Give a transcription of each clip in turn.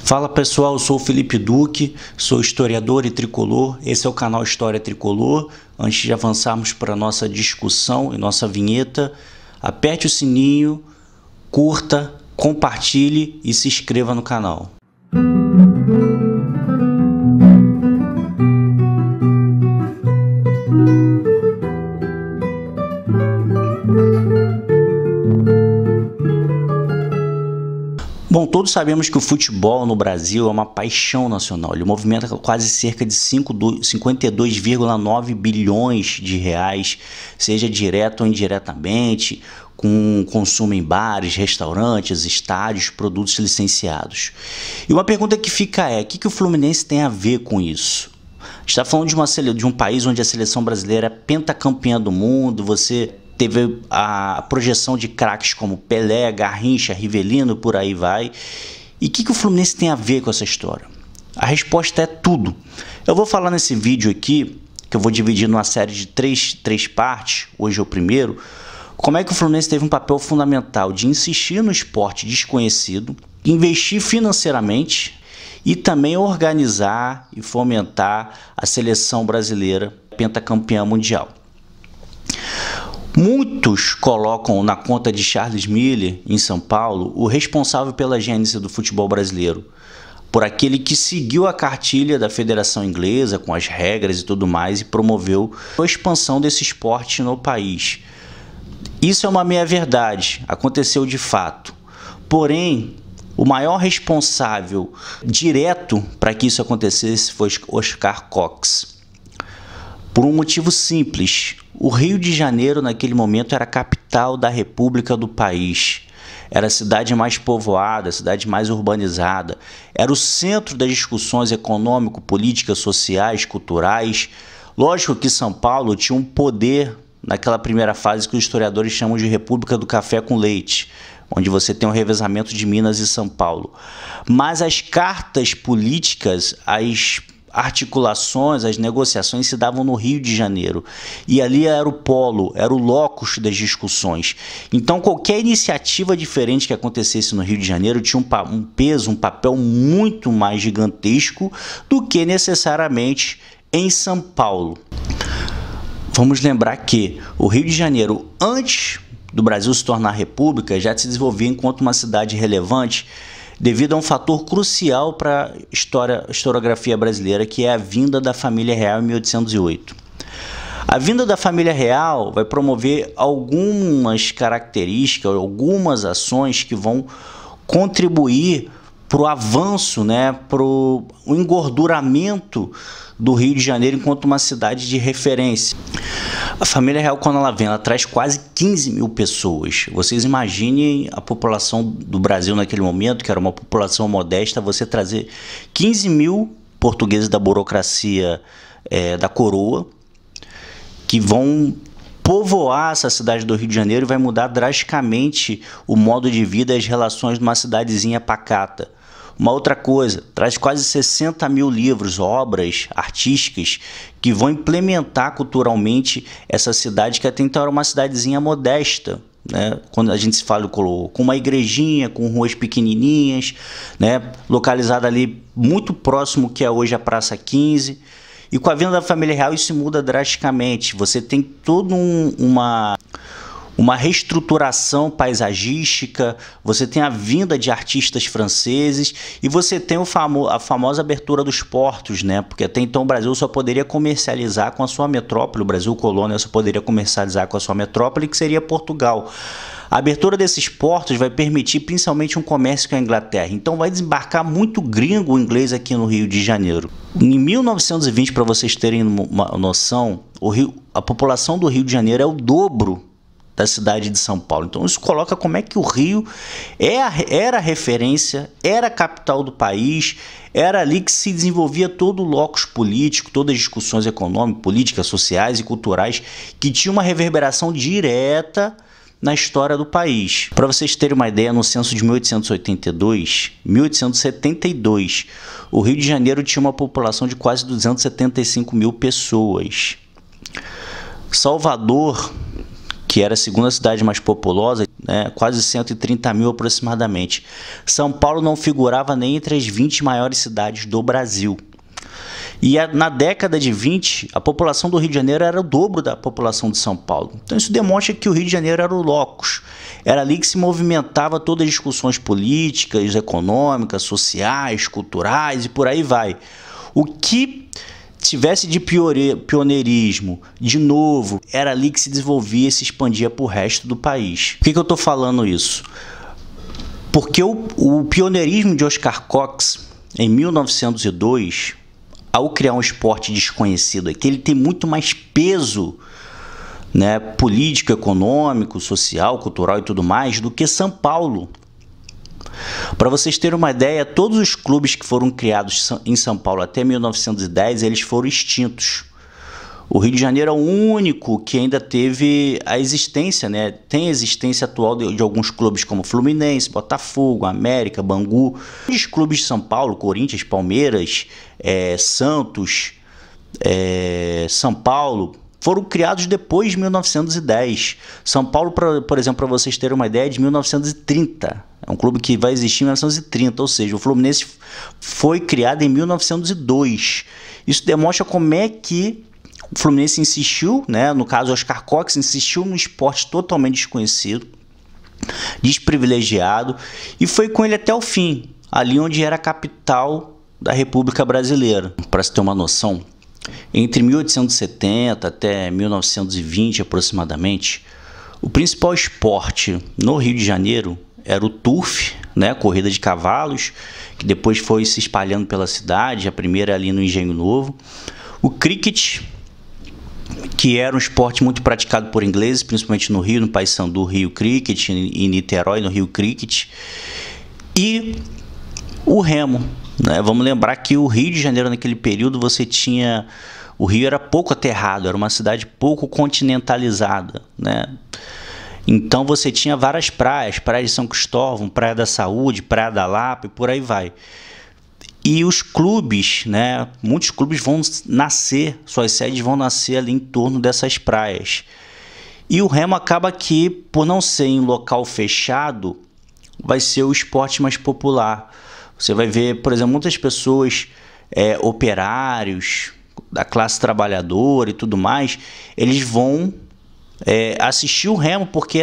Fala pessoal, eu sou o Felipe Duque, sou historiador e tricolor. Esse é o canal História Tricolor. Antes de avançarmos para a nossa discussão e nossa vinheta, aperte o sininho, curta, compartilhe e se inscreva no canal. Bom, todos sabemos que o futebol no Brasil é uma paixão nacional. Ele movimenta quase cerca de 52,9 bilhões de reais, seja direto ou indiretamente, com consumo em bares, restaurantes, estádios, produtos licenciados. E uma pergunta que fica é, o que o Fluminense tem a ver com isso? A gente está falando de um país onde a seleção brasileira é pentacampeã do mundo, você teve a projeção de craques como Pelé, Garrincha, Rivelino, por aí vai. E o que o Fluminense tem a ver com essa história? A resposta é tudo. Eu vou falar nesse vídeo aqui, que eu vou dividir numa série de três partes, hoje é o primeiro, como é que o Fluminense teve um papel fundamental de insistir no esporte desconhecido, investir financeiramente e também organizar e fomentar a seleção brasileira pentacampeã mundial. Muitos colocam na conta de Charles Miller, em São Paulo, o responsável pela gênese do futebol brasileiro, por aquele que seguiu a cartilha da Federação Inglesa com as regras e tudo mais e promoveu a expansão desse esporte no país. Isso é uma meia-verdade, aconteceu de fato. Porém, o maior responsável direto para que isso acontecesse foi Oscar Cox. Por um motivo simples, o Rio de Janeiro naquele momento era a capital da república do país. Era a cidade mais povoada, a cidade mais urbanizada. Era o centro das discussões econômico, políticas, sociais, culturais. Lógico que São Paulo tinha um poder naquela primeira fase que os historiadores chamam de República do Café com Leite, onde você tem um revezamento de Minas e São Paulo. Mas as cartas políticas, as articulações, as negociações se davam no Rio de Janeiro. E ali era o polo, era o locus das discussões. Então qualquer iniciativa diferente que acontecesse no Rio de Janeiro tinha um peso, um papel muito mais gigantesco do que necessariamente em São Paulo. Vamos lembrar que o Rio de Janeiro, antes do Brasil se tornar república, já se desenvolvia enquanto uma cidade relevante devido a um fator crucial para a historiografia brasileira, que é a vinda da família real em 1808. A vinda da família real vai promover algumas características, algumas ações que vão contribuir para o avanço, para o engorduramento do Rio de Janeiro enquanto uma cidade de referência. A família real, quando ela vem, ela traz quase 15 mil pessoas. Vocês imaginem a população do Brasil naquele momento, que era uma população modesta, você trazer 15 mil portugueses da burocracia da coroa, que vão povoar essa cidade do Rio de Janeiro e vai mudar drasticamente o modo de vida e as relações de uma cidadezinha pacata. Uma outra coisa, traz quase 60 mil livros, obras artísticas que vão implementar culturalmente essa cidade que até então era uma cidadezinha modesta, quando a gente se fala com uma igrejinha, com ruas pequenininhas, localizada ali muito próximo que é hoje a Praça 15. E com a vinda da família real isso muda drasticamente. Você tem toda uma reestruturação paisagística, você tem a vinda de artistas franceses e você tem a famosa abertura dos portos, porque até então o Brasil só poderia comercializar com a sua metrópole, o Brasil colônia só poderia comercializar com a sua metrópole, que seria Portugal. A abertura desses portos vai permitir principalmente um comércio com a Inglaterra, então vai desembarcar muito gringo inglês aqui no Rio de Janeiro. Em 1920, para vocês terem uma noção, a população do Rio de Janeiro é o dobro da cidade de São Paulo. Então isso coloca como é que o Rio era a referência, era a capital do país, era ali que se desenvolvia todo o locus político, todas as discussões econômicas, políticas, sociais e culturais que tinham uma reverberação direta na história do país. Para vocês terem uma ideia, no censo de 1872, o Rio de Janeiro tinha uma população de quase 275 mil pessoas. Salvador, que era a segunda cidade mais populosa, né, quase 130 mil aproximadamente. São Paulo não figurava nem entre as 20 maiores cidades do Brasil. E na década de 20, a população do Rio de Janeiro era o dobro da população de São Paulo. Então isso demonstra que o Rio de Janeiro era o locus. Era ali que se movimentava todas as discussões políticas, econômicas, sociais, culturais e por aí vai. O que tivesse de pioneirismo, de novo, era ali que se desenvolvia e se expandia para o resto do país. Por que eu estou falando isso? Porque o pioneirismo de Oscar Cox, em 1902... ao criar um esporte desconhecido aqui, ele tem muito mais peso, né, político, econômico, social, cultural e tudo mais, do que São Paulo. Para vocês terem uma ideia, todos os clubes que foram criados em São Paulo até 1910, eles foram extintos. O Rio de Janeiro é o único que ainda teve a existência, né? Tem a existência atual de alguns clubes como Fluminense, Botafogo, América, Bangu. Os clubes de São Paulo, Corinthians, Palmeiras, Santos, São Paulo, foram criados depois de 1910. São Paulo, por exemplo, para vocês terem uma ideia, é de 1930. É um clube que vai existir em 1930, ou seja, o Fluminense foi criado em 1902. Isso demonstra como é que o Fluminense insistiu, né? No caso, Oscar Cox insistiu num esporte totalmente desconhecido, desprivilegiado, e foi com ele até o fim, ali onde era a capital da República Brasileira. Para se ter uma noção, entre 1870 até 1920 aproximadamente, o principal esporte no Rio de Janeiro era o turf, né? Corrida de cavalos, que depois foi se espalhando pela cidade, a primeira ali no Engenho Novo. O cricket, que era um esporte muito praticado por ingleses, principalmente no Rio, no Paysandu, Rio Cricket, em Niterói, no Rio Cricket, e o remo, né? Vamos lembrar que o Rio de Janeiro, naquele período, o Rio era pouco aterrado, era uma cidade pouco continentalizada, né? Então você tinha várias praias, Praia de São Cristóvão, Praia da Saúde, Praia da Lapa e por aí vai. E os clubes, né, muitos clubes vão nascer, suas sedes vão nascer ali em torno dessas praias. E o remo acaba que, por não ser em local fechado, vai ser o esporte mais popular. Você vai ver, por exemplo, muitas pessoas, operários, da classe trabalhadora e tudo mais, eles vão assistir o remo porque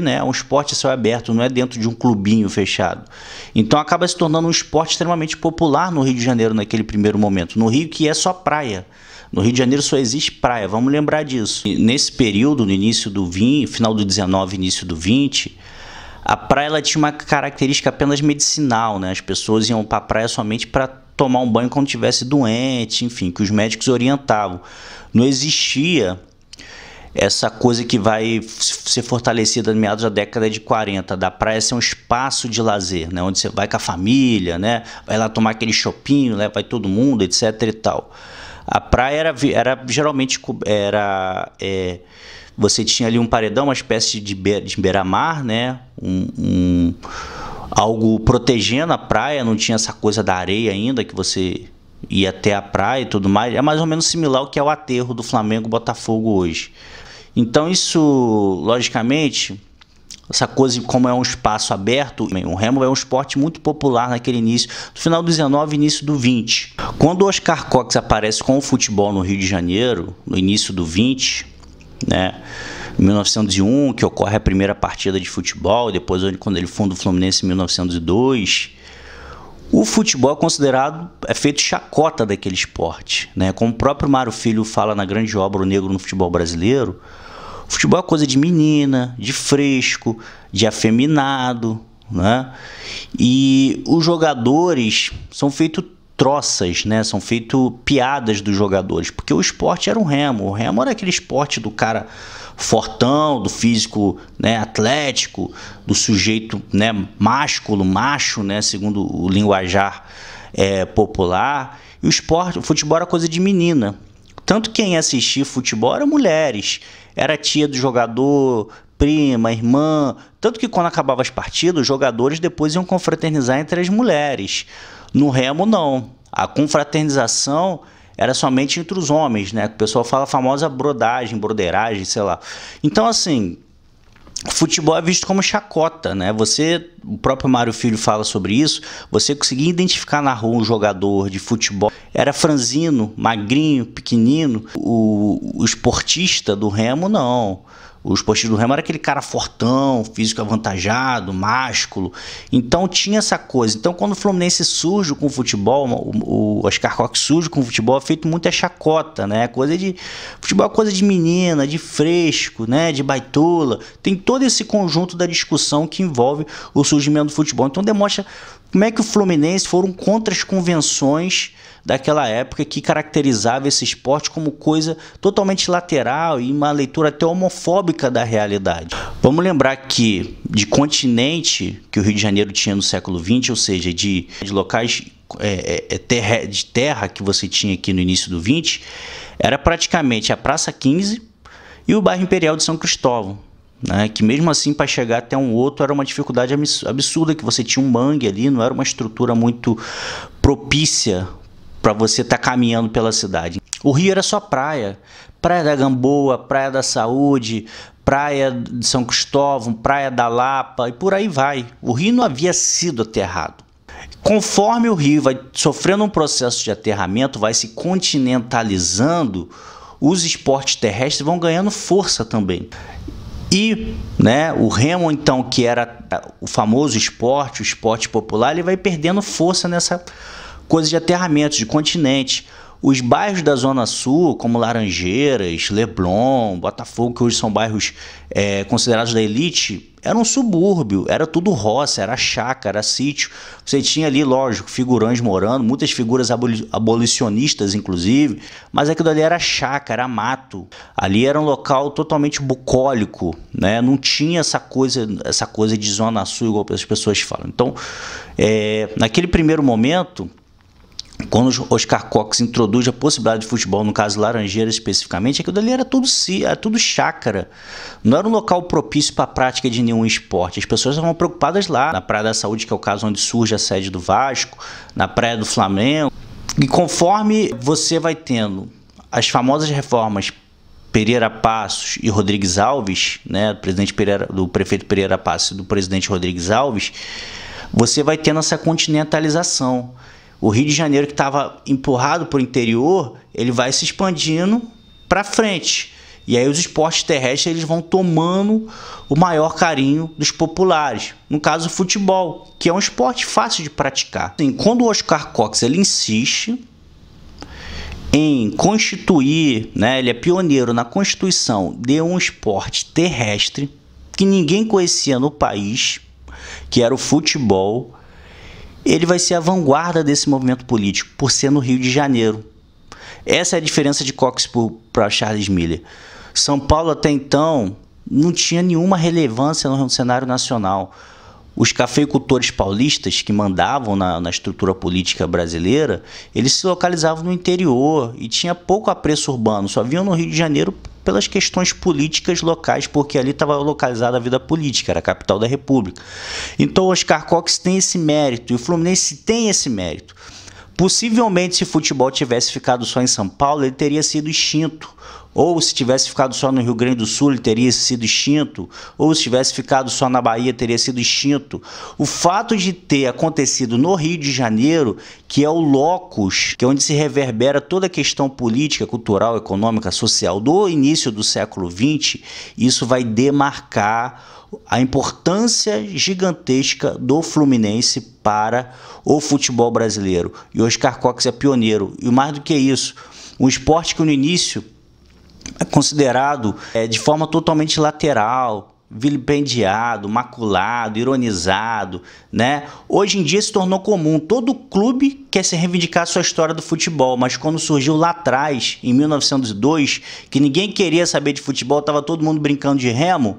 né, é um esporte a céu aberto, não é dentro de um clubinho fechado. Então acaba se tornando um esporte extremamente popular no Rio de Janeiro naquele primeiro momento. No Rio, que é só praia. No Rio de Janeiro só existe praia, vamos lembrar disso. E nesse período, no início do 20, final do 19, início do 20, a praia ela tinha uma característica apenas medicinal, né? As pessoas iam para a praia somente para tomar um banho quando estivesse doente, enfim, que os médicos orientavam. Não existia essa coisa que vai ser fortalecida em meados da década de 40, da praia ser um espaço de lazer, né? Onde você vai com a família, né? Vai lá tomar aquele chopinho, né? Vai todo mundo, etc e tal. A praia era geralmente você tinha ali um paredão, uma espécie de beira-mar, né? Algo protegendo a praia, não tinha essa coisa da areia ainda, que você ia até a praia e tudo mais. É mais ou menos similar ao que é o aterro do Flamengo Botafogo hoje. Então isso, logicamente, essa coisa como é um espaço aberto, o remo é um esporte muito popular naquele início, no final do 19 e início do 20. Quando o Oscar Cox aparece com o futebol no Rio de Janeiro, no início do 20, né, em 1901, que ocorre a primeira partida de futebol, depois quando ele funda o Fluminense em 1902, o futebol é feito chacota daquele esporte, né? Como o próprio Mário Filho fala na grande obra O Negro no Futebol Brasileiro, o futebol é coisa de menina, de fresco, de afeminado, né? E os jogadores são feitos troças, né? São feitos piadas dos jogadores, porque o esporte era um remo. O remo era aquele esporte do cara fortão, do físico, né, atlético, do sujeito, né, másculo, macho, né, segundo o linguajar popular. E o futebol era coisa de menina. Tanto quem assistia futebol eram mulheres, era tia do jogador, prima, irmã. Tanto que quando acabavam as partidas, os jogadores depois iam confraternizar entre as mulheres. No remo, não. A confraternização era somente entre os homens, né? O pessoal fala a famosa broderagem, sei lá. Então, assim, o futebol é visto como chacota, né? O próprio Mário Filho fala sobre isso, você conseguia identificar na rua um jogador de futebol, era franzino, magrinho, pequenino, o esportista do Remo não. O esportista do Remo era aquele cara fortão, físico avantajado, másculo. Então tinha essa coisa. Então quando o Fluminense surge com o futebol, o Oscar Cox surge com o futebol, é feito muita chacota, né? Futebol é coisa de menina, de fresco, né? De baitola. Tem todo esse conjunto da discussão que envolve o surgimento do futebol. Então demonstra como é que o Fluminense foram contra as convenções daquela época que caracterizava esse esporte como coisa totalmente lateral e uma leitura até homofóbica da realidade. Vamos lembrar que de continente que o Rio de Janeiro tinha no século XX, ou seja, de locais de terra que você tinha aqui no início do XX, era praticamente a Praça 15 e o bairro Imperial de São Cristóvão. Né, que mesmo assim para chegar até um outro era uma dificuldade absurda, que você tinha um mangue ali, não era uma estrutura muito propícia para você estar caminhando pela cidade. O Rio era só praia, Praia da Gamboa, Praia da Saúde, Praia de São Cristóvão, Praia da Lapa e por aí vai. O Rio não havia sido aterrado. Conforme o Rio vai sofrendo um processo de aterramento, vai se continentalizando, os esportes terrestres vão ganhando força também. E né, o Remo, então, que era o famoso esporte, o esporte popular, ele vai perdendo força nessa coisa de aterramento, de continente. Os bairros da Zona Sul, como Laranjeiras, Leblon, Botafogo, que hoje são bairros considerados da elite, era um subúrbio, era tudo roça, era chácara, era sítio. Você tinha ali, lógico, figurões morando, muitas figuras abolicionistas, inclusive, mas aquilo ali era chácara, era mato. Ali era um local totalmente bucólico, né? Não tinha essa coisa de Zona Sul, igual as pessoas falam. Então, naquele primeiro momento, quando o Oscar Cox introduz a possibilidade de futebol, no caso Laranjeiras especificamente, aquilo ali era tudo chácara. Não era um local propício para a prática de nenhum esporte. As pessoas estavam preocupadas lá, na Praia da Saúde, que é o caso onde surge a sede do Vasco, na Praia do Flamengo. E conforme você vai tendo as famosas reformas Pereira Passos e Rodrigues Alves, né, do prefeito Pereira Passos e do presidente Rodrigues Alves, você vai tendo essa continentalização. O Rio de Janeiro, que estava empurrado para o interior, ele vai se expandindo para frente. E aí os esportes terrestres eles vão tomando o maior carinho dos populares. No caso, o futebol, que é um esporte fácil de praticar. Assim, quando o Oscar Cox ele insiste em constituir, né, ele é pioneiro na constituição de um esporte terrestre que ninguém conhecia no país, que era o futebol. Ele vai ser a vanguarda desse movimento político, por ser no Rio de Janeiro. Essa é a diferença de Cox para Charles Miller. São Paulo até então não tinha nenhuma relevância no cenário nacional. Os cafeicultores paulistas que mandavam na estrutura política brasileira, eles se localizavam no interior e tinha pouco apreço urbano, só vinham no Rio de Janeiro pelas questões políticas locais, porque ali estava localizada a vida política, era a capital da República. Então o Oscar Cox tem esse mérito, e o Fluminense tem esse mérito. Possivelmente, se o futebol tivesse ficado só em São Paulo, ele teria sido extinto. Ou se tivesse ficado só no Rio Grande do Sul, ele teria sido extinto. Ou se tivesse ficado só na Bahia, teria sido extinto. O fato de ter acontecido no Rio de Janeiro, que é o locus, que é onde se reverbera toda a questão política, cultural, econômica, social do início do século XX, isso vai demarcar a importância gigantesca do Fluminense para o futebol brasileiro. E o Oscar Cox é pioneiro. E mais do que isso, um esporte que no início é considerado de forma totalmente lateral, vilipendiado, maculado, ironizado, né? Hoje em dia se tornou comum. Todo clube quer se reivindicar a sua história do futebol, mas quando surgiu lá atrás, em 1902, que ninguém queria saber de futebol, estava todo mundo brincando de remo,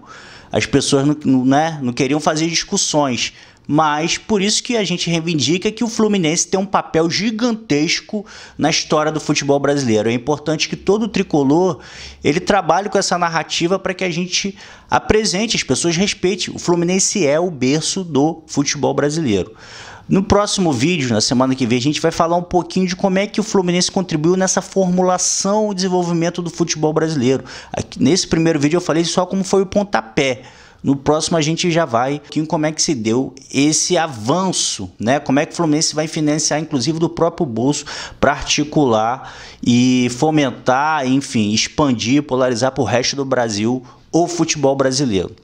as pessoas não queriam fazer discussões. Mas por isso que a gente reivindica que o Fluminense tem um papel gigantesco na história do futebol brasileiro. É importante que todo tricolor ele trabalhe com essa narrativa para que a gente apresente, as pessoas respeitem. O Fluminense é o berço do futebol brasileiro. No próximo vídeo, na semana que vem, a gente vai falar um pouquinho de como é que o Fluminense contribuiu nessa formulação e desenvolvimento do futebol brasileiro. Aqui, nesse primeiro vídeo eu falei só como foi o pontapé No próximo a gente já vai como é que se deu esse avanço, né? Como é que o Fluminense vai financiar, inclusive do próprio bolso, para articular e fomentar, enfim, expandir, polarizar para o resto do Brasil o futebol brasileiro.